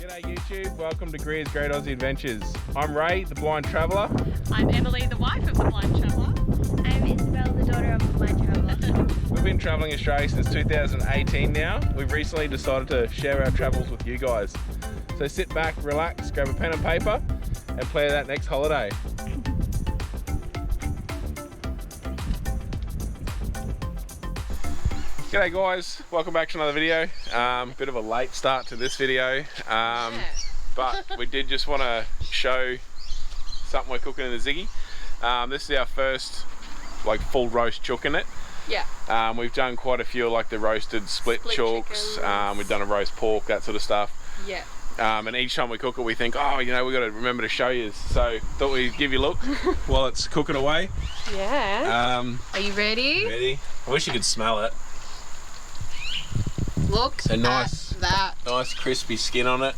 G'day YouTube, welcome to Greer's Great Aussie Adventures. I'm Ray, the blind traveller. I'm Emily, the wife of the blind traveller. I'm Isabel, the daughter of the blind traveller. We've been travelling Australia since 2018 now. We've recently decided to share our travels with you guys. So sit back, relax, grab a pen and paper and plan that next holiday. G'day guys, welcome back to another video. Bit of a late start to this video, but we did just want to show something we're cooking in the Ziggy. This is our first like full roast chook in it. Yeah. We've done quite a few like the roasted split chooks, we've done a roast pork, that sort of stuff. Yeah. And each time we cook it we think, oh, you know, we've got to remember to show you. So thought we'd give you a look while it's cooking away. Yeah. Are you ready? Ready? I wish you could smell it. Look So nice, at that. nice crispy skin on it.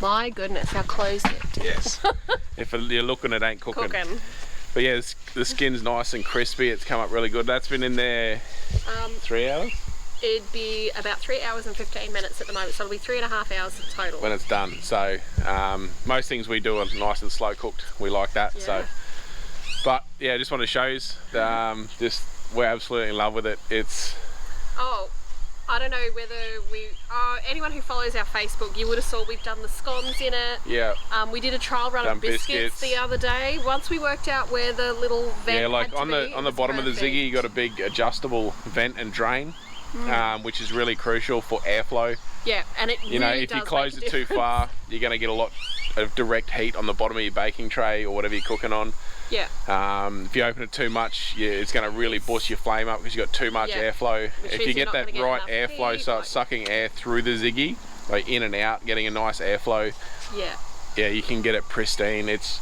My goodness, how close it. Yes. If you're looking, it ain't cooking. But yeah, the skin's nice and crispy. It's come up really good. That's been in there 3 hours? It'd be about 3 hours and 15 minutes at the moment, so it'll be 3.5 hours in total. When it's done. So most things we do are nice and slow cooked. We like that. Yeah. So, but yeah, just want to show you. Just we're absolutely in love with it. It's. Oh, I don't know whether anyone who follows our Facebook, you would have saw we've done the scones in it. Yeah. We did a trial run Done of biscuits the other day. Once we worked out where the little vent Yeah, like had to on the bottom of the Ziggy, you got a big adjustable vent and drain, which is really crucial for airflow. Yeah, and it You know, really if you does close make it a too difference. far, you're going to get a lot of direct heat on the bottom of your baking tray or whatever you're cooking on. Yeah. If you open it too much, it's going to really boost your flame up because you've got too much airflow. Which If means you you're get not that gonna get right enough airflow, heat, so it's sucking air through the Ziggy, like in and out, getting a nice airflow. Yeah, you can get it pristine. It's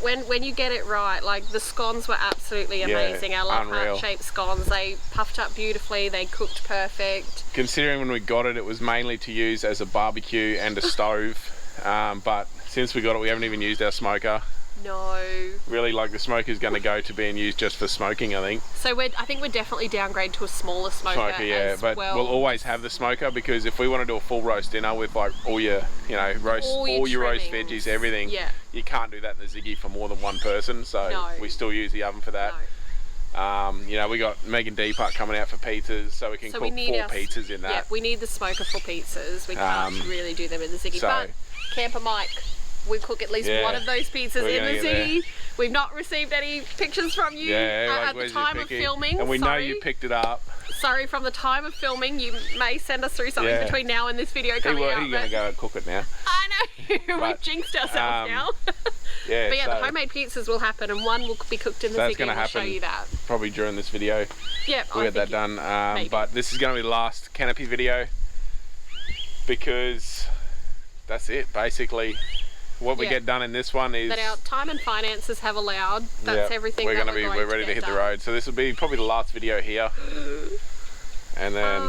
when you get it right, like the scones were absolutely amazing. Our love unreal. heart-shaped scones, they puffed up beautifully, they cooked perfect. considering when we got it, it was mainly to use as a barbecue and a stove. But since we got it, we haven't even used our smoker. No. Really, like the smoker is going to go to being used just for smoking, I think. So I think we're definitely downgrade to a smaller smoker. Yeah, as but well. we'll always have the smoker because if we want to do a full roast dinner with like all your, you know, all your roast trimmings. veggies, everything, you can't do that in the Ziggy for more than one person. So we still use the oven for that. You know, we got Megan Deepak coming out for pizzas, so we can cook 4 pizzas in that. Yeah, we need the smoker for pizzas. We can't really do them in the Ziggy. But Camper Mike, we cook at least one of those pizzas in the Ziggy. We've not received any pictures from you at the time of filming. And we know you picked it up. Sorry, from the time of filming, you may send us through something between now and this video coming out. He's going to go and cook it now. I know, we've jinxed ourselves now. Yeah, but yeah, the homemade pizzas will happen and one will be cooked in the Ziggy. We'll show you that. Probably during this video. Yeah, we'll get that done. But this is going to be the last canopy video because that's it, basically. What we get done in this one is that our time and finances have allowed. That's everything. We're ready to hit the road. So this will be probably the last video here, and then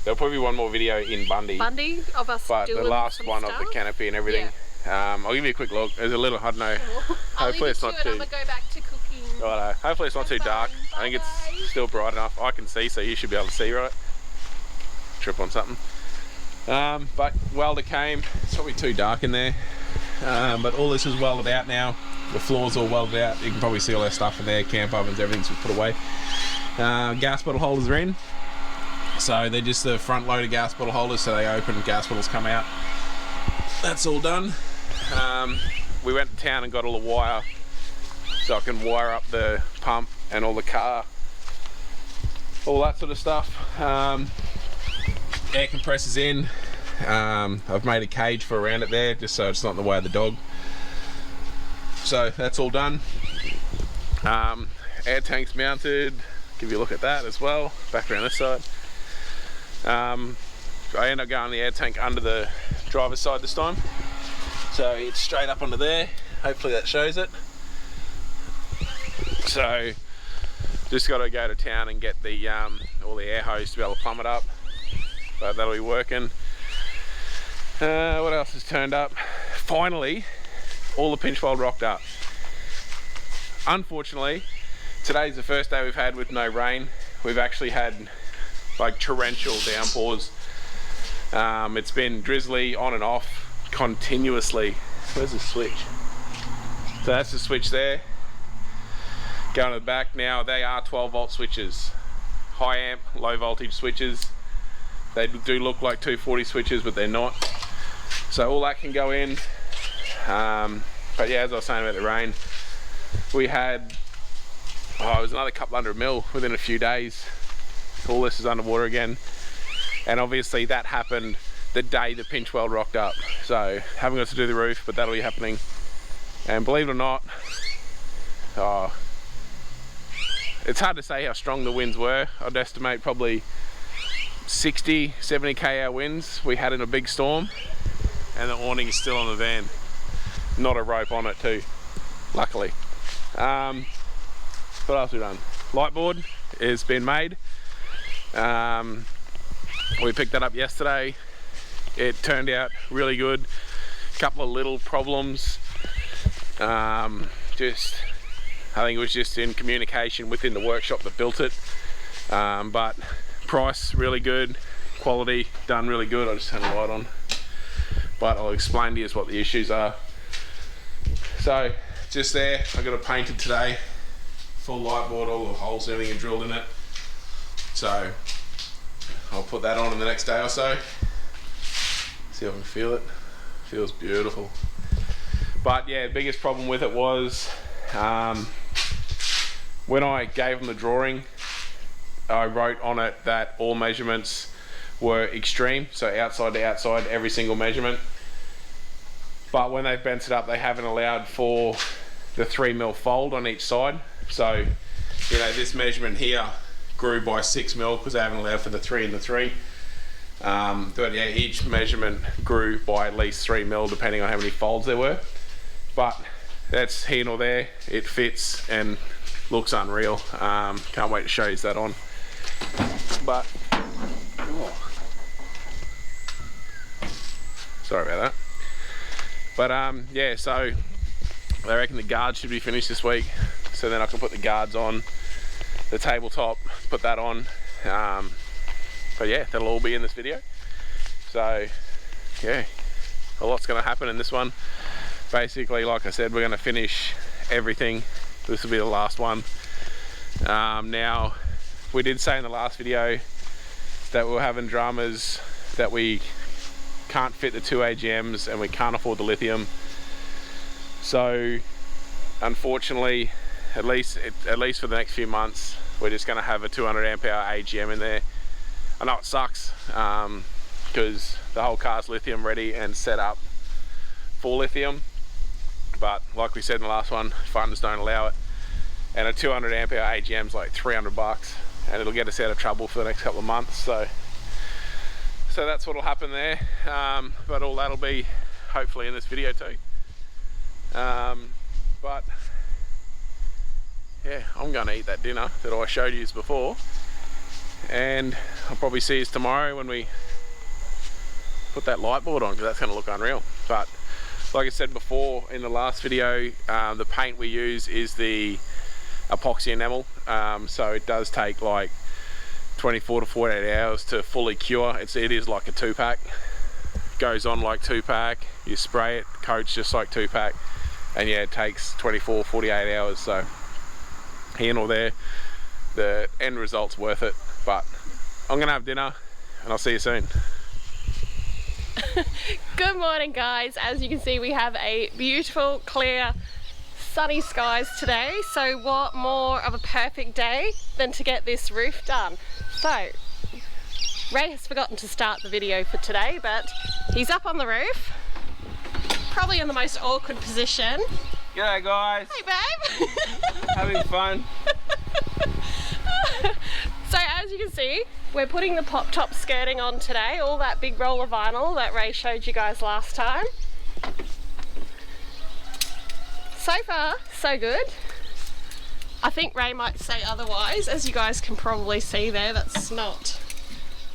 there'll probably be one more video in Bundy of us but doing the last one stuff. of the canopy and everything. I'll give you a quick look. There's a little, I don't know. Hopefully it's not too. I'm gonna go back to cooking. Righto. Hopefully it's not too dark. I think it's still bright enough. I can see, so you should be able to see, right? Trip on something. But welder came. It's probably too dark in there. But all this is welded out now. The floor's all welded out. You can probably see all our stuff in there. Camp ovens, everything's put away. Gas bottle holders are in. So they're just the front loader gas bottle holders, so they open, gas bottles come out. That's all done. We went to town and got all the wire so I can wire up the pump and all the car, all that sort of stuff. Air compressors in. I've made a cage for around it there just so it's not in the way of the dog. So that's all done. Air tanks mounted. Give you a look at that as well. Back around this side. I end up going the air tank under the driver's side this time. So it's straight up onto there. Hopefully that shows it. So just got to go to town and get the all the air hose to be able to plumb it up. But that'll be working. What else has turned up? Finally, all the pinch weld rocked up. Unfortunately, today's the first day we've had with no rain. We've actually had like torrential downpours It's been drizzly on and off continuously. Where's the switch? So that's the switch there. Going to the back now, they are 12 volt switches. High amp, low voltage switches. They do look like 240 switches, but they're not. So all that can go in. But yeah, as I was saying about the rain, we had, it was another couple 100 mil within a few days. All this is underwater again. And obviously that happened the day the pinch weld rocked up. So haven't got to do the roof, but that'll be happening. And believe it or not, it's hard to say how strong the winds were. I'd estimate probably 60, 70 km/h winds we had in a big storm. And the awning is still on the van. Not a rope on it too, luckily. What else have we done? Light board has been made. We picked that up yesterday. It turned out really good. A couple of little problems. I think it was just in communication within the workshop that built it. But price really good, quality done really good. I just turned the light on. But I'll explain to you what the issues are. So just there, I got it painted today. Full light board, all the holes and everything are drilled in it. So I'll put that on in the next day or so. See if I can feel it. Feels beautiful. But yeah, the biggest problem with it was when I gave them the drawing, I wrote on it that all measurements were extreme, so outside to outside, every single measurement. But when they've bent it up, they haven't allowed for the 3mm fold on each side. So, you know, this measurement here grew by 6mm because they haven't allowed for the 3 and the 3. But yeah, each measurement grew by at least 3mm depending on how many folds there were. But that's here nor there. It fits and looks unreal. Can't wait to show you that on. But sorry about that. But yeah, so I reckon the guards should be finished this week, so then I can put the guards on the tabletop, put that on. But yeah, that'll all be in this video. So yeah, a lot's going to happen in this one. Basically, like I said, we're going to finish everything. This will be the last one. Now, we did say in the last video that we were having dramas that we can't fit the 2 AGMs and we can't afford the lithium. So unfortunately, at least for the next few months, we're just going to have a 200 amp hour AGM in there. I know it sucks because the whole car's lithium ready and set up for lithium, but like we said in the last one, funds don't allow it. And a 200 amp hour AGM is like 300 bucks and it'll get us out of trouble for the next couple of months. So that's what'll happen there. But all that'll be hopefully in this video too. But yeah, I'm going to eat that dinner that I showed you before, and I'll probably see you tomorrow when we put that light board on, because that's going to look unreal. But like I said before in the last video, the paint we use is the epoxy enamel, so it does take like 24 to 48 hours to fully cure. It is like a 2-pack, goes on like 2-pack, you spray it, coats just like 2-pack, and yeah, it takes 24 48 hours. So here nor there, the end result's worth it. But I'm gonna have dinner and I'll see you soon. Good morning guys. As you can see, we have a beautiful clear sunny skies today, so what more of a perfect day than to get this roof done. So Ray has forgotten to start the video for today, but he's up on the roof, probably in the most awkward position. G'day guys. Hey babe. Having fun. So as you can see, we're putting the pop top skirting on today, all that big roll of vinyl that Ray showed you guys last time. So far, so good. I think Ray might say otherwise. As you guys can probably see there, that's not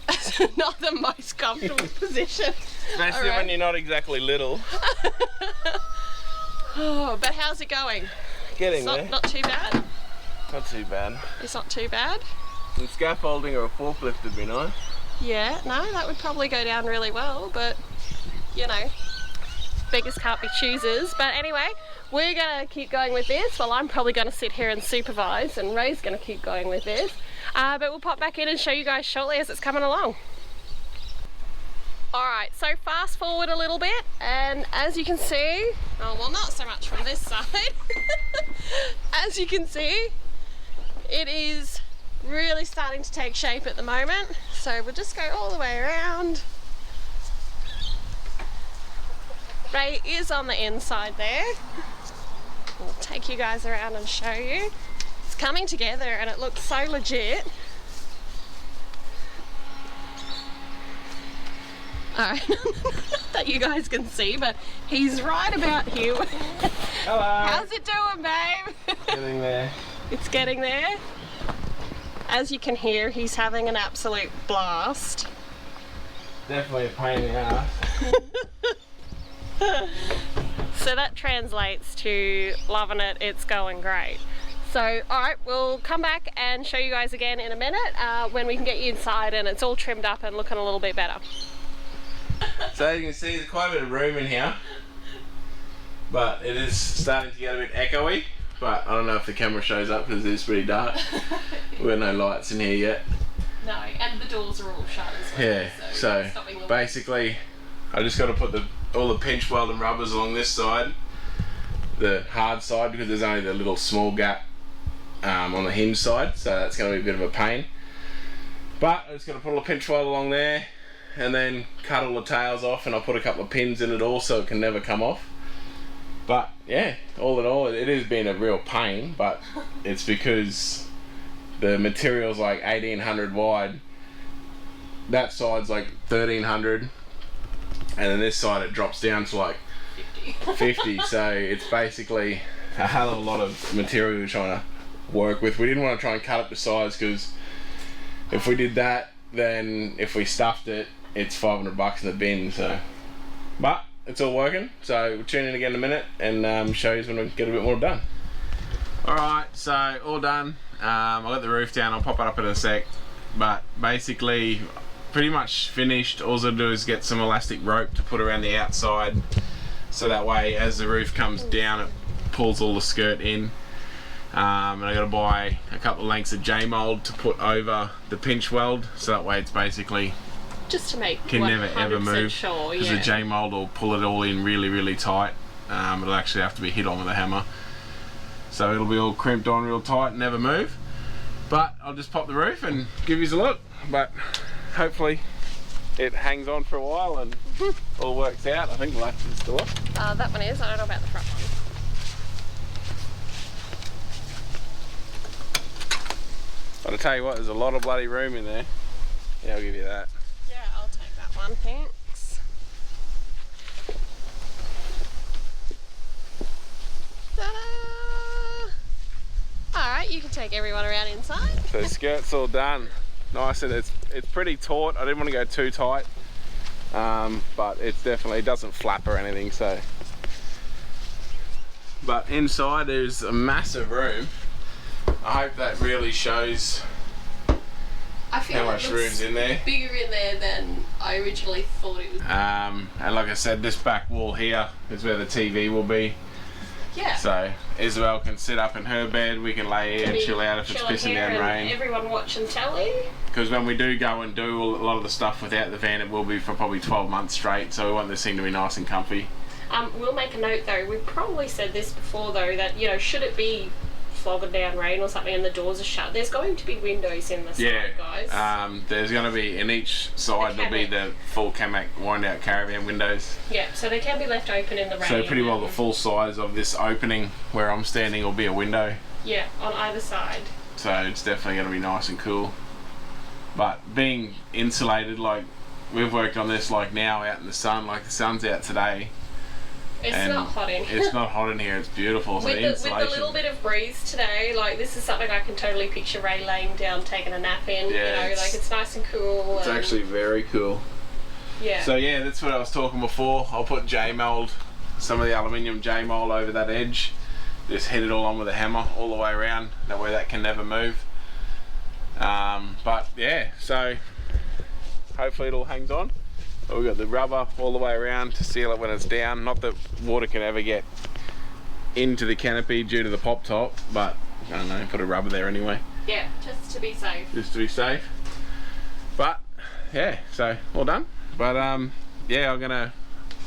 the most comfortable position. Especially when you're not exactly little. Oh, but how's it going? Getting there. Not too bad? Not too bad. It's not too bad? Some scaffolding or a forklift would be nice. Yeah, no, that would probably go down really well, but you know, beggars can't be choosers. But anyway, we're gonna keep going with this. Well, I'm probably gonna sit here and supervise, and Ray's gonna keep going with this. But we'll pop back in and show you guys shortly as it's coming along. Alright, so fast forward a little bit, and as you can see, oh well, not so much from this side. As you can see, it is really starting to take shape at the moment. So we'll just go all the way around. Ray is on the inside there. We'll take you guys around and show you. It's coming together and it looks so legit. Alright, that you guys can see, but he's right about here. Hello. How's it doing, babe? Getting there. It's getting there. As you can hear, he's having an absolute blast. Definitely a pain in the ass. So that translates to loving it, it's going great. So, alright, we'll come back and show you guys again in a minute when we can get you inside and it's all trimmed up and looking a little bit better. So as you can see, there's quite a bit of room in here, but it is starting to get a bit echoey. But I don't know if the camera shows up because it is pretty dark. We've got no lights in here yet. No, and the doors are all shut as well. Yeah, so basically I just got to put all the pinch weld and rubbers along this side, the hard side, because there's only the little small gap on the hinge side, so that's going to be a bit of a pain. But I just got to put a pinch weld along there and then cut all the tails off, and I'll put a couple of pins in it all so it can never come off. But yeah, all in all, it has been a real pain, but it's because the material's like 1800 wide, that side's like 1300, and then this side it drops down to like 50. So it's basically a hell of a lot of material we're trying to work with. We didn't want to try and cut it to size, because if we did that, then if we stuffed it, it's $500 in the bin. So, but it's all working, so we'll tune in again in a minute and show you when we get a bit more done. Alright, so all done. I got the roof down, I'll pop it up in a sec, but basically pretty much finished. All I'll do is get some elastic rope to put around the outside, so that way as the roof comes down it pulls all the skirt in. And I got to buy a couple of lengths of J-mold to put over the pinch weld, so that way it's basically just to make can never ever move, sure, because the J-mold will pull it all in really tight. It'll actually have to be hit on with a hammer, so it'll be all crimped on real tight and never move. But I'll just pop the roof and give you a look, but hopefully it hangs on for a while and all works out. I think the latch is still up. That one is, I don't know about the front one. But I'll tell you what, there's a lot of bloody room in there. Yeah, I'll give you that. Yeah, I'll take that one, thanks. Ta-da! Alright, you can take everyone around inside. So the skirt's all done. Nice, and it's pretty taut. I didn't want to go too tight, but it's definitely, it doesn't flap or anything, so. But inside there's a massive room. I hope that really shows how much room's in there. Bigger in there than I originally thought it would be. And like I said, this back wall here is where the TV will be. Yeah. So Isabel can sit up in her bed, we can lay here and chill out if it's pissing down rain. Everyone watching telly. Because when we do go and do a lot of the stuff without the van, it will be for probably 12 months straight, so we want this thing to be nice and comfy. We'll make a note though, we've probably said this before though, that, you know, should it be flogging down rain or something and the doors are shut, there's going to be windows in the side, guys. There's going to be, in each side there'll be the full Camac wind out caravan windows. Yeah, so they can be left open in the rain. So pretty well the full size of this opening where I'm standing will be a window. Yeah, on either side. So it's definitely going to be nice and cool. But being insulated, like we've worked on this like now out in the sun, like the sun's out today. It's not hot in here. It's not hot in here, it's beautiful. So with the little bit of breeze today, like this is something I can totally picture Ray laying down, taking a nap in, yeah, you know, like it's nice and cool. It's actually very cool. Yeah. So yeah, that's what I was talking before. I'll put J-mold, some of the aluminium J-mold over that edge. Just hit it all on with a hammer all the way around, that way that can never move. But yeah, so hopefully it all hangs on. But we've got the rubber all the way around to seal it when it's down. Not that water can ever get into the canopy due to the pop top, but I don't know, put a rubber there anyway. Yeah, just to be safe. Just to be safe. But yeah, so all done. But yeah, I'm gonna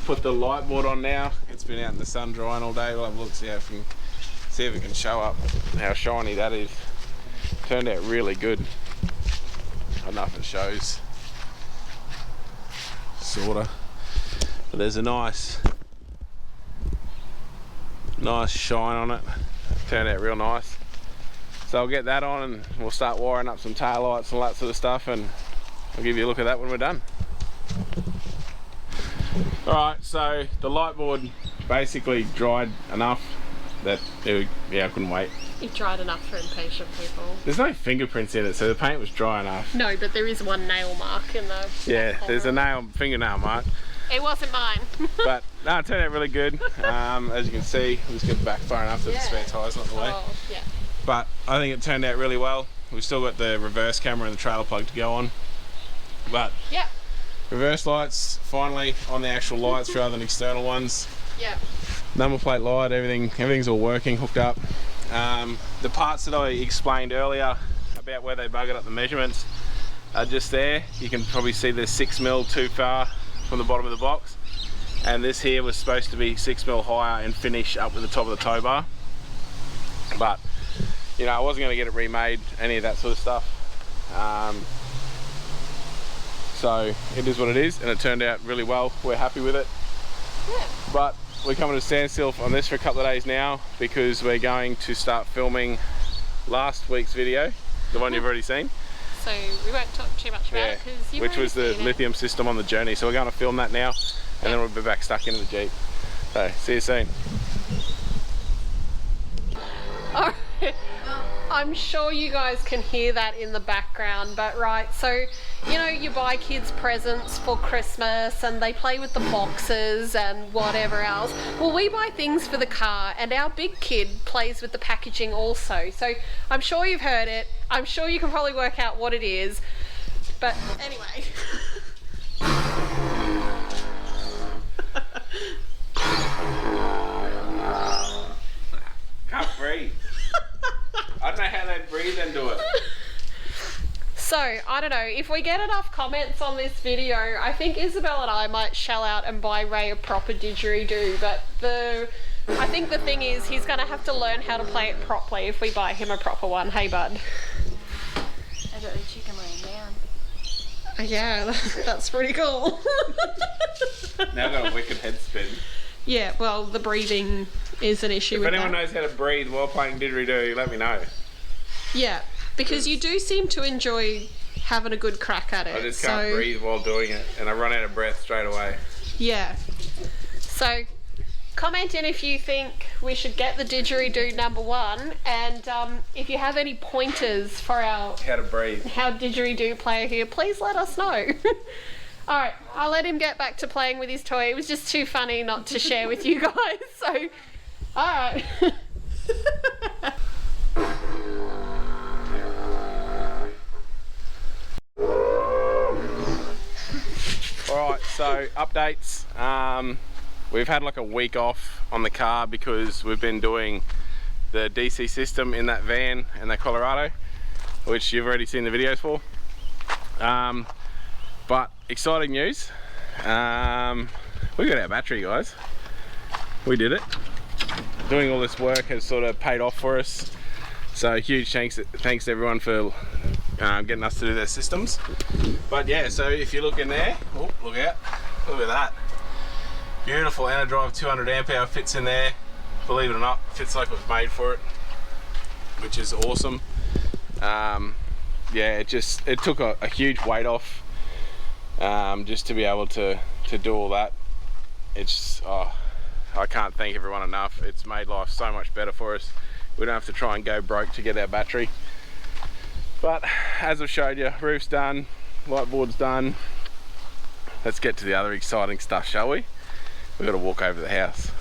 put the light board on now. It's been out in the sun drying all day. We'll have a look, see if it can show up how shiny that is. Turned out really good. I don't know if it shows, sorta, but there's a nice shine on it. Turned out real nice. So I'll get that on and we'll start wiring up some tail lights and all that sort of stuff, and I'll give you a look at that when we're done. Alright, so the light board basically dried enough that yeah, I couldn't wait. It dried enough for impatient people. There's no fingerprints in it, so the paint was dry enough. No, but there is one nail mark in the... Yeah, there's a fingernail mark. It wasn't mine. But no, it turned out really good. As you can see, I'll just get back far enough so the spare tyre's not in the way. Oh, yeah. But I think it turned out really well. We've still got the reverse camera and the trailer plug to go on. But yeah, reverse lights finally on the actual lights rather than external ones. Yeah. Number plate light, everything's all working, hooked up. The parts that I explained earlier about where they buggered up the measurements are just there. You can probably see there's 6mm too far from the bottom of the box, and this here was supposed to be 6mm higher and finish up with the top of the tow bar. But you know, I wasn't going to get it remade, any of that sort of stuff. So it is what it is, and it turned out really well. We're happy with it. Yeah. But we're coming to a standstill on this for a couple of days now because we're going to start filming last week's video, the one you've already seen. So we won't talk too much about it because you've which was the lithium system on the journey. So we're going to film that now, and then we'll be back stuck into the Jeep. So see you soon. All right. I'm sure you guys can hear that in the background, but right, so you know, you buy kids presents for Christmas and they play with the boxes and whatever else. Well, we buy things for the car, and our big kid plays with the packaging also. So I'm sure you've heard it. I'm sure you can probably work out what it is. But anyway. Can't breathe. I don't know how they breathe into it. So, I don't know, if we get enough comments on this video, I think Isabel and I might shell out and buy Ray a proper didgeridoo, but I think the thing is, he's going to have to learn how to play it properly if we buy him a proper one. Hey, bud. I got the chicken laying down. Yeah, that's pretty cool. Now I've got a wicked head spin. Yeah, well, the breathing is an issue with that. If anyone knows how to breathe while playing didgeridoo, let me know. Yeah, because you do seem to enjoy having a good crack at it. I just can't breathe while doing it, and I run out of breath straight away. Yeah. So, comment in if you think we should get the didgeridoo #1, and if you have any pointers for our how didgeridoo player here, please let us know. Alright, I'll let him get back to playing with his toy. It was just too funny not to share with you guys, so alright. Alright, so updates. We've had like a week off on the car because we've been doing the DC system in that van and that Colorado, which you've already seen the videos for. But exciting news. We got our battery, guys. We did it. Doing all this work has sort of paid off for us. So huge thanks to everyone for getting us to do their systems. But yeah, so if you look in there, oh, look out, look at that. Beautiful Anadrive 200 amp hour fits in there. Believe it or not, fits like it was made for it, which is awesome. Yeah, it took a huge weight off. Just to be able to do all that. It's I can't thank everyone enough. It's made life so much better for us. We don't have to try and go broke to get our battery. But as I've showed you, roof's done, light board's done. Let's get to the other exciting stuff, shall we? We've got to walk over the house.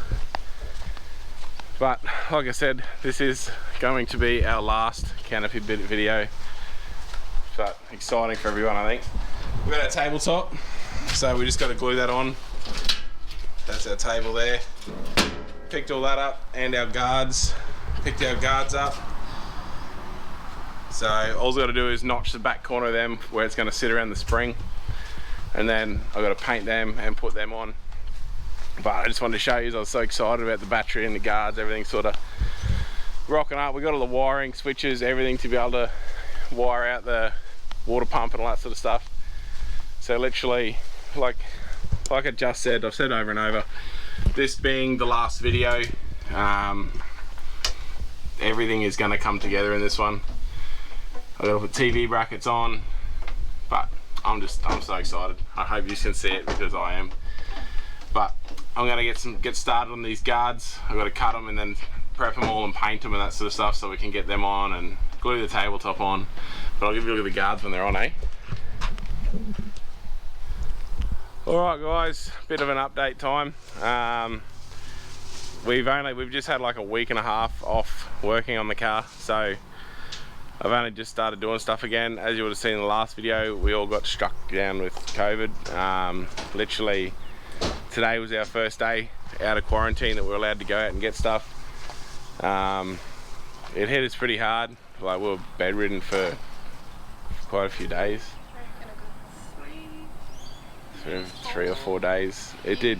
But like I said, this is going to be our last canopy video. But exciting for everyone, I think. We've got our tabletop, so we just got to glue that on. That's our table there. Picked all that up, and our guards. Picked our guards up. So all I've got to do is notch the back corner of them where it's going to sit around the spring, and then I've got to paint them and put them on. But I just wanted to show you, I was so excited about the battery and the guards, everything sort of rocking up. We got all the wiring, switches, everything to be able to wire out the water pump and all that sort of stuff. So literally, like I just said, I've said over and over, this being the last video, everything is going to come together in this one. I've got to put TV brackets on, but I'm so excited. I hope you can see it because I am. But I'm going to get started on these guards. I've got to cut them and then prep them all and paint them and that sort of stuff so we can get them on and glue the tabletop on. But I'll give you a look at the guards when they're on, eh? Alright guys, bit of an update time. We've just had like a week and a half off working on the car, so I've only just started doing stuff again. As you would have seen in the last video, we all got struck down with COVID. Literally today was our first day out of quarantine that we were allowed to go out and get stuff. It hit us pretty hard. Like, we were bedridden for quite a few days. 3 or 4 days. It did.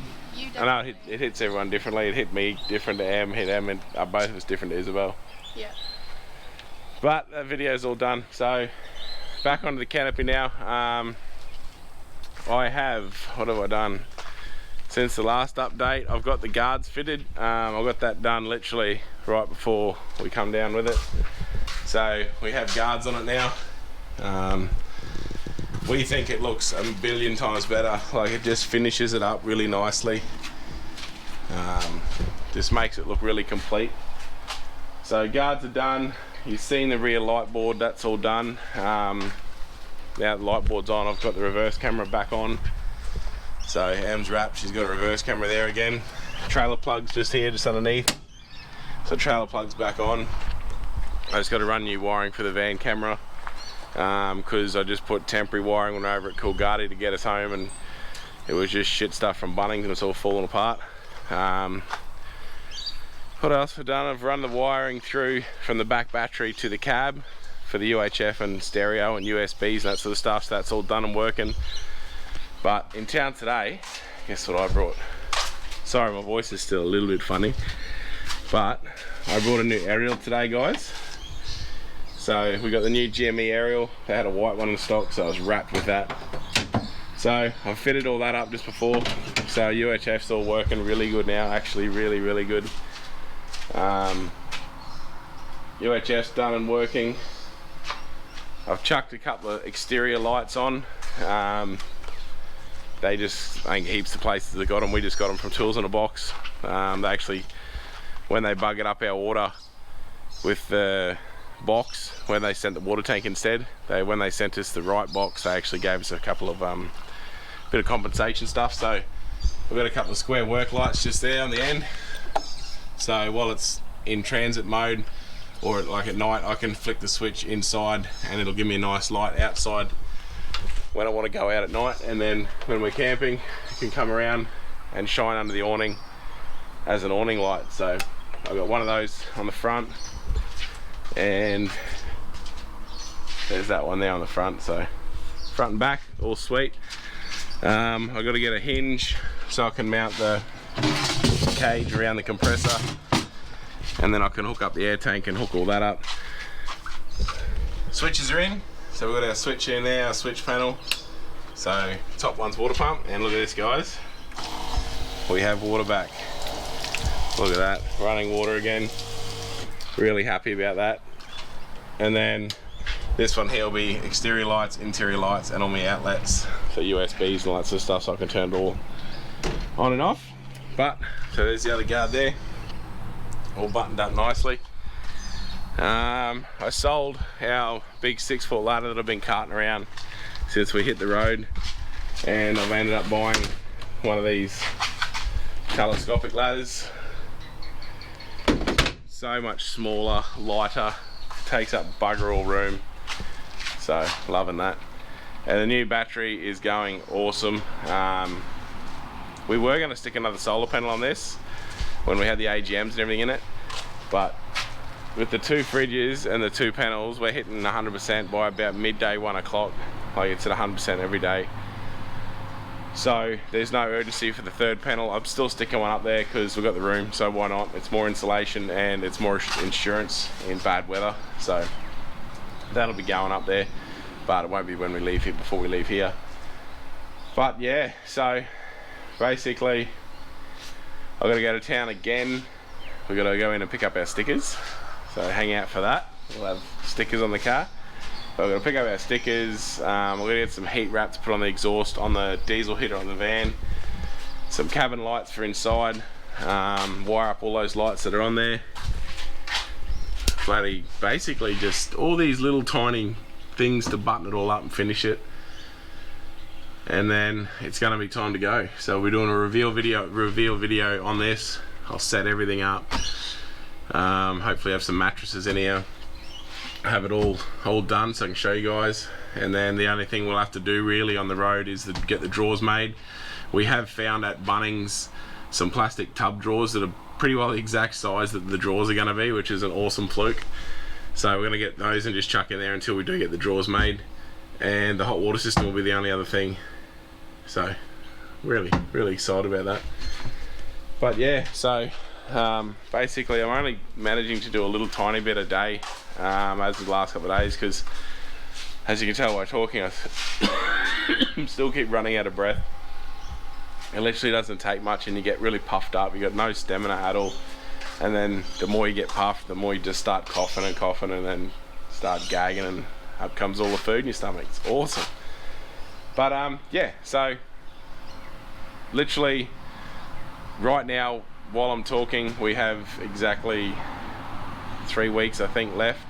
I know it hits everyone differently. It hit me different to Em, hit Em, and both of us different to Isabel. Yeah. But that video's all done. So back onto the canopy now. What have I done? Since the last update, I've got the guards fitted. I got that done literally right before we come down with it. So we have guards on it now. We think it looks a billion times better. Like, it just finishes it up really nicely. Just makes it look really complete. So guards are done. You've seen the rear light board, that's all done. Now the light board's on, I've got the reverse camera back on. So Em's wrapped, she's got a reverse camera there again. Trailer plug's just here, just underneath. So trailer plug's back on. I just got to run new wiring for the van camera, because I just put temporary wiring when over at Coolgardie to get us home, and it was just shit stuff from Bunnings and it's all falling apart. What else I've done? I've run the wiring through from the back battery to the cab for the UHF and stereo and USBs and that sort of stuff, so that's all done and working. But in town today, guess what I brought? Sorry, my voice is still a little bit funny, but I brought a new aerial today, guys. So we got the new GME aerial. They had a white one in stock, so I was wrapped with that. So I've fitted all that up just before. So UHF's all working really good now, actually really, really good. UHF's done and working. I've chucked a couple of exterior lights on. They just, I think heaps of places that got them. We just got them from Tools in a Box. They actually, when they buggered up our order with the box, when they sent the water tank instead, when they sent us the right box, they actually gave us a couple of bit of compensation stuff. So we've got a couple of square work lights just there on the end. So while it's in transit mode, or like at night, I can flick the switch inside and it'll give me a nice light outside when I want to go out at night. And then when we're camping, it can come around and shine under the awning as an awning light. So I've got one of those on the front, and there's that one there on the front. So front and back, all sweet. I've got to get a hinge so I can mount the cage around the compressor, and then I can hook up the air tank and hook all that up. Switches are in, so we've got our switch in there, our switch panel. So top one's water pump, and look at this, guys, we have water back. Look at that, running water again. Really happy about that. And then this one here will be exterior lights, interior lights, and all my outlets for USBs and all that sort of stuff, so I can turn it all on and off. But so there's the other guard there, all buttoned up nicely. I sold our big 6-foot ladder that I've been carting around since we hit the road, and I've ended up buying one of these telescopic ladders. So much smaller, lighter, takes up bugger all room, so loving that. And the new battery is going awesome. We were going to stick another solar panel on this when we had the AGMs and everything in it, but with the 2 fridges and the 2 panels, we're hitting 100% by about midday, 1 o'clock. Like, it's at 100% every day. So there's no urgency for the 3rd panel. I'm still sticking one up there because we've got the room, so why not? It's more insulation and it's more insurance in bad weather. So that'll be going up there, but it won't be when we leave here, before we leave here. But yeah, so basically I've got to go to town again. We've got to go in and pick up our stickers, so hang out for that. We'll have stickers on the car. But we're going to pick up our stickers. We're going to get some heat wrap to put on the exhaust on the diesel heater on the van, some cabin lights for inside, wire up all those lights that are on there. Bloody basically just all these little tiny things to button it all up and finish it, and then it's going to be time to go. So we're doing a reveal video on this. I'll set everything up, hopefully have some mattresses in here, have it all done so I can show you guys. And then the only thing we'll have to do really on the road is to get the drawers made. We have found at Bunnings some plastic tub drawers that are pretty well the exact size that the drawers are going to be, which is an awesome fluke. So we're going to get those and just chuck in there until we do get the drawers made, and the hot water system will be the only other thing. So really excited about that. But yeah, so basically I'm only managing to do a little tiny bit a day as the last couple of days, because as you can tell by talking, I still keep running out of breath. It literally doesn't take much and you get really puffed up. You got no stamina at all, and then the more you get puffed, the more you just start coughing and then start gagging, and up comes all the food in your stomach. It's awesome. But yeah, so literally right now while I'm talking, we have exactly 3 weeks I think left,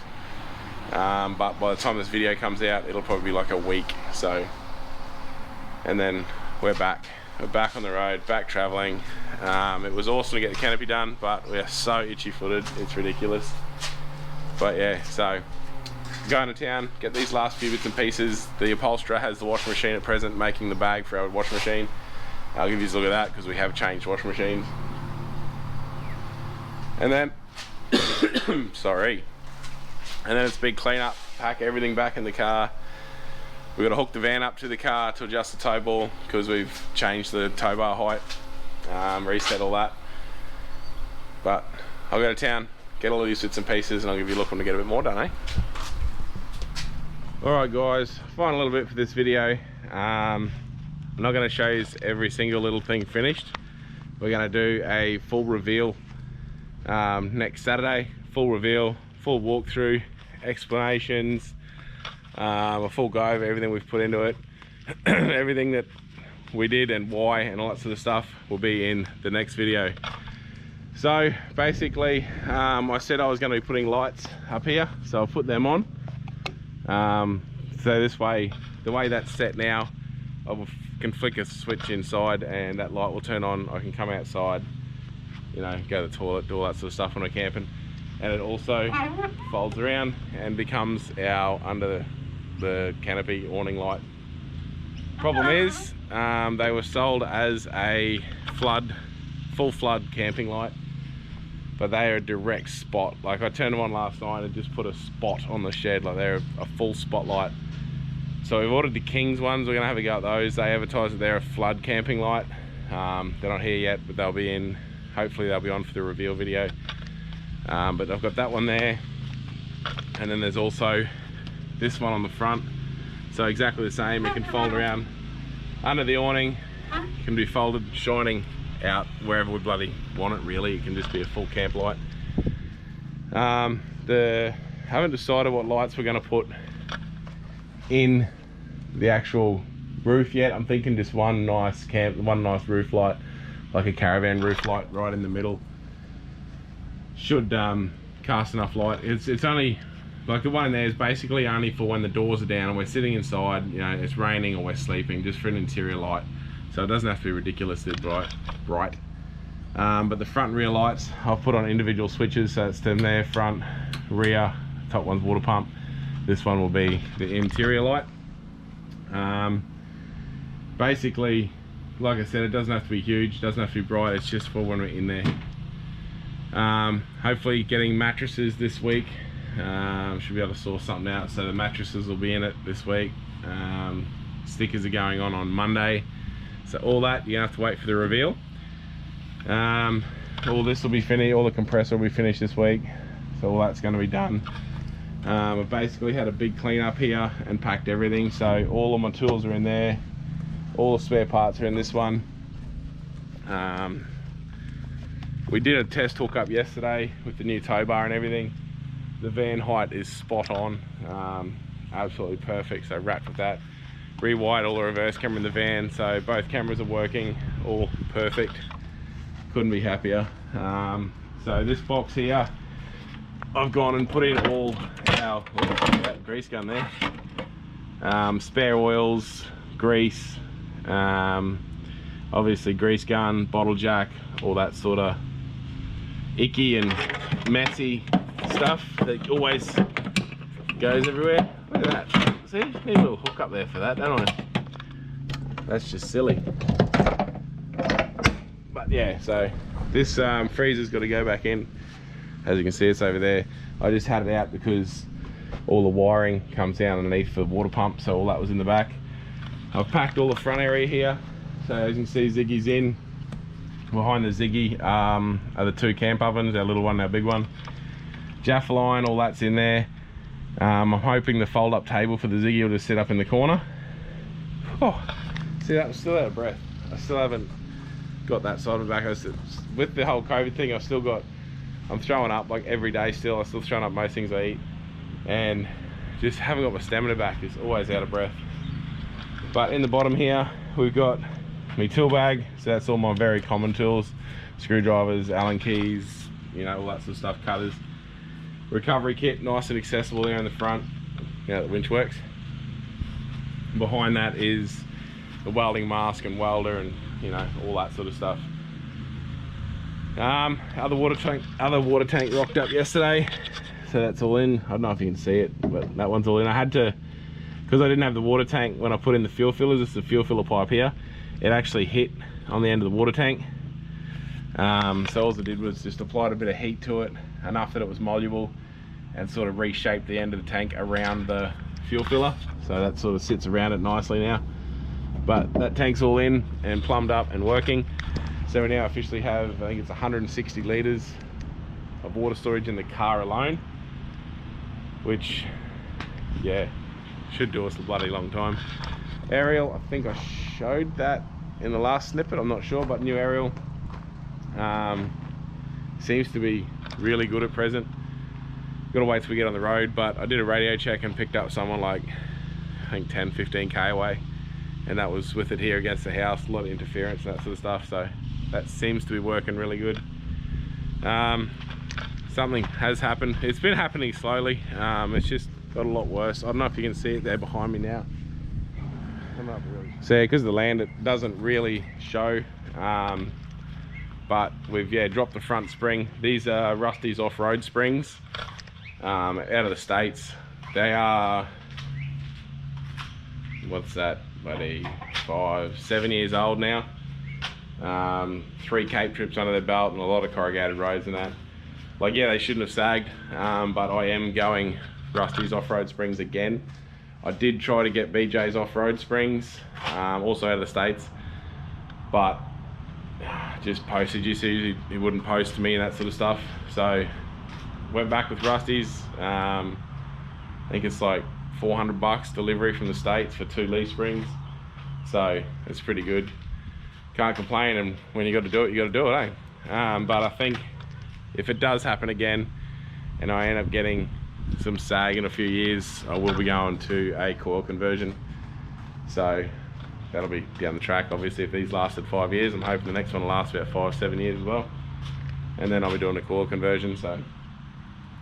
but by the time this video comes out it'll probably be like a week. So, and then we're back on the road, back traveling. It was awesome to get the canopy done, but we are so itchy footed, it's ridiculous. But yeah, so going to town, get these last few bits and pieces. The upholsterer has the washing machine at present, making the bag for our washing machine. I'll give you a look at that because we have changed washing machines. And then sorry, and then it's a big clean up, pack everything back in the car. We've got to hook the van up to the car to adjust the tow ball because we've changed the tow bar height, reset all that. But I'll go to town, get all these bits and pieces, and I'll give you a look when we get a bit more done, eh? Alright guys, final little bit for this video. I'm not going to show you every single little thing finished. We're going to do a full reveal next Saturday. Full reveal, full walkthrough, explanations, a full go over everything we've put into it. Everything that we did and why and all that sort of stuff will be in the next video. So basically I said I was going to be putting lights up here, so I'll put them on. So this way, the way that's set now, I can flick a switch inside and that light will turn on. I can come outside, you know, go to the toilet, do all that sort of stuff when we're camping. And it also folds around and becomes our under the canopy awning light. Problem is, they were sold as a full flood camping light, but they are a direct spot. Like I turned them on last night and just put a spot on the shed, like they're a full spotlight. So we've ordered the Kings ones. We're gonna have a go at those. They advertise that they're a flood camping light. They're not here yet, but they'll be in. Hopefully they'll be on for the reveal video. But I've got that one there, and then there's also this one on the front. So exactly the same. It can fold around under the awning. It can be folded, shining out wherever we bloody want it. Really, it can just be a full camp light. Haven't decided what lights we're going to put in the actual roof yet. I'm thinking just one nice roof light, like a caravan roof light right in the middle. Should cast enough light. It's only, like the one in there is basically only for when the doors are down and we're sitting inside, you know, it's raining or we're sleeping, just for an interior light. So it doesn't have to be ridiculously bright. But the front and rear lights I've put on individual switches, so it's them there, front, rear, top one's water pump. This one will be the interior light. Basically, like I said, it doesn't have to be huge, doesn't have to be bright, it's just for when we're in there. Hopefully getting mattresses this week. Should be able to sort something out, so the mattresses will be in it this week. Stickers are going on Monday, so all that you're gonna have to wait for the reveal. All this will be finished, all the compressor will be finished this week, so all that's going to be done. I basically had a big clean up here and packed everything, so all of my tools are in there, all the spare parts are in this one. We did a test hookup yesterday with the new tow bar and everything. The van height is spot on, absolutely perfect, so wrapped with that. Rewired all the reverse camera in the van, so both cameras are working, all perfect. Couldn't be happier. So this box here, I've gone and put in all our, that grease gun there, spare oils, grease, obviously grease gun, bottle jack, all that sort of icky and messy stuff that always goes everywhere. Look at that. See, need a little hook up there for that, don't I? That's just silly. But yeah, so this freezer's got to go back in. As you can see, it's over there. I just had it out because all the wiring comes down underneath for the water pump, so all that was in the back. I've packed all the front area here, so as you can see, Ziggy's in. Behind the Ziggy are the two camp ovens, our little one and our big one. Jaffa line, all that's in there. I'm hoping the fold up table for the Ziggy will just sit up in the corner. Oh, see, that was still out of breath. I still haven't got that side of the back. With the whole COVID thing, I'm throwing up like every day still. I'm still throwing up most things I eat, and just haven't got my stamina back. It's always out of breath. But in the bottom here, we've got my tool bag, so that's all my very common tools: screwdrivers, Allen keys, you know, all that sort of stuff, cutters. Recovery kit, nice and accessible there in the front. You know, the winch works. Behind that is the welding mask and welder, and you know, all that sort of stuff. Other water tank rocked up yesterday, so that's all in. I don't know if you can see it, but that one's all in. I had to, because I didn't have the water tank when I put in the fuel fillers. It's the fuel filler pipe here. It actually hit on the end of the water tank. So all I did was just applied a bit of heat to it, enough that it was moldable, and sort of reshaped the end of the tank around the fuel filler, so that sort of sits around it nicely now. But that tank's all in and plumbed up and working, so we now officially have, I think it's 160 litres of water storage in the car alone, which, yeah, should do us a bloody long time. Aerial, I think I showed that in the last snippet, I'm not sure, but new aerial seems to be really good at present. Gotta wait till we get on the road, but I did a radio check and picked up someone like, I think 10-15k away, and that was with it here against the house, a lot of interference and that sort of stuff, so that seems to be working really good. Something has happened. It's been happening slowly. It's just got a lot worse. I don't know if you can see it there behind me now. So because of the land, it doesn't really show, but we've dropped the front spring. These are Rusty's off-road springs, out of the States. They are, what's that, buddy, 5-7 years old now. 3 Cape trips under their belt and a lot of corrugated roads and that. Like, yeah, they shouldn't have sagged, but I am going Rusty's off-road springs again. I did try to get BJ's off-road springs, also out of the States, but just postage issues, he wouldn't post to me and that sort of stuff. So went back with Rusty's. I think it's like $400 delivery from the States for 2 leaf springs, so it's pretty good. Can't complain, and when you got to do it, you got to do it, eh? But I think if it does happen again and I end up getting some sag in a few years, I will be going to a coil conversion, so that'll be down the track. Obviously, if these lasted 5 years, I'm hoping the next one will last about 5-7 years as well, and then I'll be doing a coil conversion, so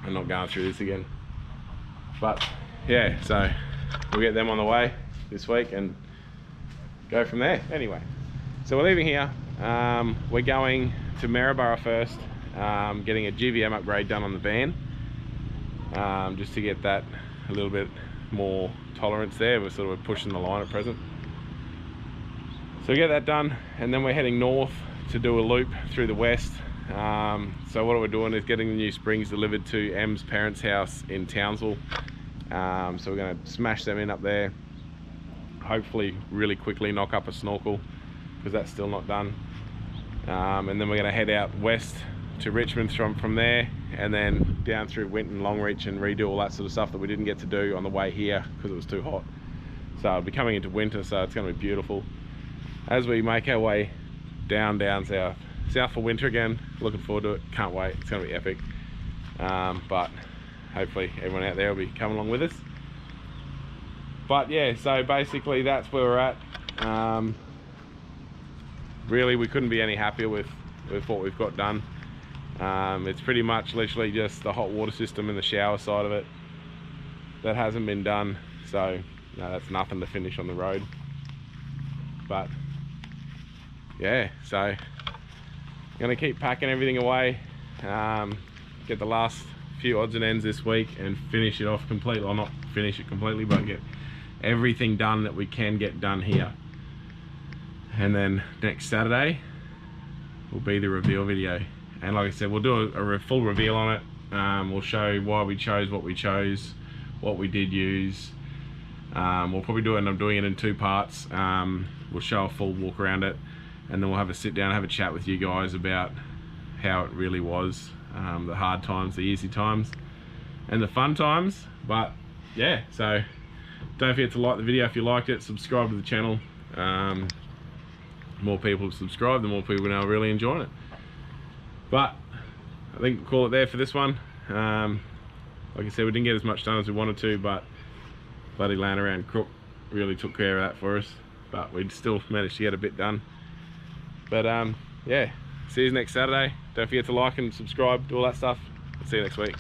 I'm not going through this again. But yeah, so we'll get them on the way this week and go from there. Anyway, so we're leaving here. We're going to Maryborough first, getting a Gvm upgrade done on the van, just to get that a little bit more tolerance there. We're sort of pushing the line at present. So we get that done, and then we're heading north to do a loop through the west. So what we're doing is getting the new springs delivered to Em's parents' house in Townsville. So we're going to smash them in up there, hopefully really quickly knock up a snorkel, because that's still not done. And then we're going to head out west to Richmond from there, and then down through Winton, Longreach, and redo all that sort of stuff that we didn't get to do on the way here because it was too hot. So it'll be coming into winter, so it's going to be beautiful as we make our way down south for winter again. Looking forward to it, can't wait, it's going to be epic. But hopefully everyone out there will be coming along with us. But yeah, so basically that's where we're at. Really, we couldn't be any happier with what we've got done. It's pretty much literally just the hot water system and the shower side of it that hasn't been done, so that's nothing to finish on the road. But yeah, so gonna keep packing everything away, get the last few odds and ends this week and finish it off completely. Well, not finish it completely, but get everything done that we can get done here. And then next Saturday will be the reveal video, and like I said, we'll do a full reveal on it. We'll show why we chose what we chose, what we did use. We'll probably end up doing it in 2 parts. We'll show a full walk around it, and then we'll have a sit down, have a chat with you guys about how it really was, the hard times, the easy times, and the fun times. But yeah, so don't forget to like the video if you liked it, subscribe to the channel. More people subscribe, the more people now really enjoying it. But I think we'll call it there for this one. Like I said, we didn't get as much done as we wanted to, but bloody land around Crook really took care of that for us. But we still managed to get a bit done. But yeah, see you next Saturday. Don't forget to like and subscribe, do all that stuff. See you next week.